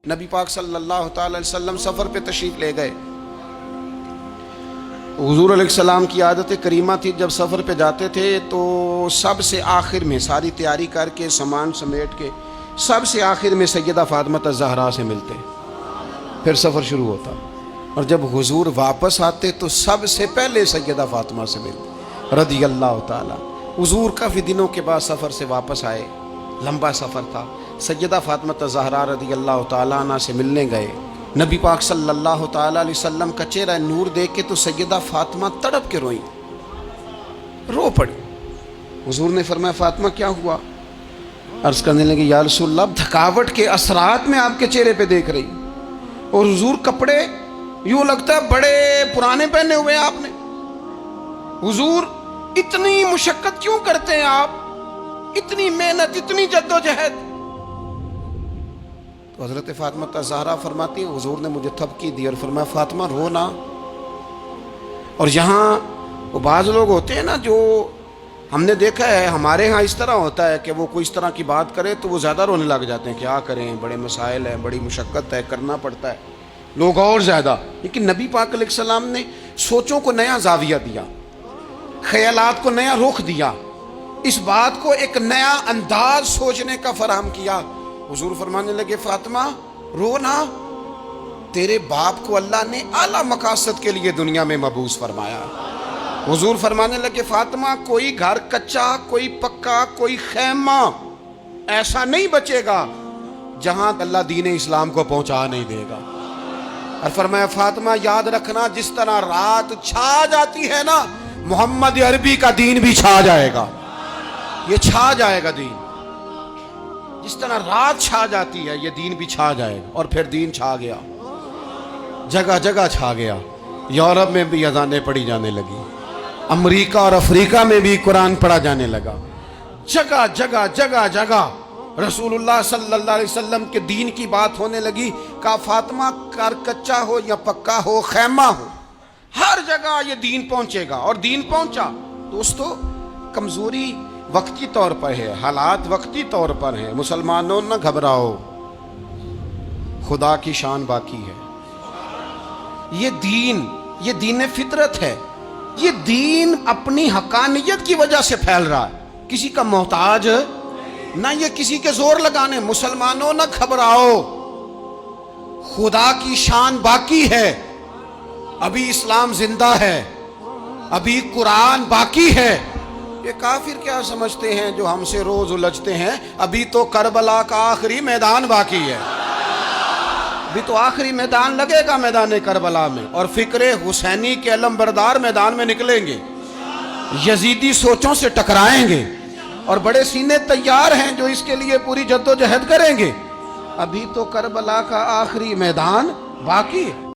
نبی پاک صلی اللہ تعالی علیہ وسلم سفر پہ تشریف لے گئے۔ حضور علیہ السلام کی عادت کریمہ تھی، جب سفر پہ جاتے تھے تو سب سے آخر میں ساری تیاری کر کے سامان سمیٹ کے سب سے آخر میں سیدہ فاطمہ الزہرا سے ملتے، پھر سفر شروع ہوتا، اور جب حضور واپس آتے تو سب سے پہلے سیدہ فاطمہ سے ملتے رضی اللہ تعالی۔ حضور کافی دنوں کے بعد سفر سے واپس آئے، لمبا سفر تھا، سیدہ فاطمہ الزہرا رضی اللہ تعالیٰ عنہ سے ملنے گئے۔ نبی پاک صلی اللہ تعالیٰ علیہ وسلم کا چہرہ نور دیکھ کے تو سیدہ فاطمہ تڑپ کے روئیں، رو پڑی۔ حضور نے فرمایا فاطمہ کیا ہوا؟ عرض کرنے لگے یا رسول اللہ، تھکاوٹ کے اثرات میں آپ کے چہرے پہ دیکھ رہی، اور حضور کپڑے یوں لگتا ہے بڑے پرانے پہنے ہوئے ہیں آپ نے، حضور اتنی مشقت کیوں کرتے ہیں آپ، اتنی محنت، اتنی جد و جہد؟ تو حضرت فاطمہ الزہرا فرماتی ہیں حضور نے مجھے تھپکی دی اور فرمایا فاطمہ رو نا۔ اور یہاں وہ بعض لوگ ہوتے ہیں نا، جو ہم نے دیکھا ہے ہمارے ہاں اس طرح ہوتا ہے کہ وہ کوئی اس طرح کی بات کرے تو وہ زیادہ رونے لگ جاتے ہیں، کیا کریں، بڑے مسائل ہیں، بڑی مشقت ہے، کرنا پڑتا ہے، لوگ اور زیادہ۔ لیکن نبی پاک علیہ السلام نے سوچوں کو نیا زاویہ دیا، خیالات کو نیا رخ دیا، اس بات کو ایک نیا انداز سوچنے کا فراہم کیا۔ حضور فرمانے لگے فاطمہ رو نا، تیرے باپ کو اللہ نے اعلیٰ مقاصد کے لیے دنیا میں مبعوث فرمایا۔ حضور فرمانے لگے فاطمہ کوئی گھر کچا، کوئی پکا، کوئی خیمہ ایسا نہیں بچے گا جہاں اللہ دین اسلام کو پہنچا نہیں دے گا۔ اور فرمایا فاطمہ یاد رکھنا، جس طرح رات چھا جاتی ہے نا، محمد عربی کا دین بھی چھا جائے گا، یہ چھا جائے گا دین، جس طرح رات چھا جاتی ہے یہ دین بھی چھا جائے گا۔ اور پھر دین چھا گیا، جگہ جگہ چھا گیا، یورپ میں بھی اذانیں پڑھی جانے لگی، امریکہ اور افریقہ میں بھی قرآن پڑھا جانے لگا، جگہ جگہ جگہ جگہ رسول اللہ صلی اللہ علیہ وسلم کے دین کی بات ہونے لگی۔ کہا فاطمہ گھر کچا ہو یا پکا ہو، خیمہ ہو، ہر جگہ یہ دین پہنچے گا، اور دین پہنچا۔ دوستو کمزوری وقتی طور پر ہے، حالات وقتی طور پر ہیں، مسلمانوں نہ گھبراؤ، خدا کی شان باقی ہے۔ یہ دین فطرت ہے، یہ دین اپنی حقانیت کی وجہ سے پھیل رہا ہے، کسی کا محتاج نہ یہ کسی کے زور لگانے۔ مسلمانوں نہ گھبراؤ، خدا کی شان باقی ہے، ابھی اسلام زندہ ہے، ابھی قرآن باقی ہے۔ یہ کافر کیا سمجھتے ہیں جو ہم سے روز الجھتے ہیں، ابھی تو کربلا کا آخری میدان باقی ہے، ابھی تو آخری میدان لگے گا میدان کربلا میں، اور فکر حسینی کے علم بردار میدان میں نکلیں گے، یزیدی سوچوں سے ٹکرائیں گے، اور بڑے سینے تیار ہیں جو اس کے لیے پوری جد و جہد کریں گے۔ ابھی تو کربلا کا آخری میدان باقی ہے۔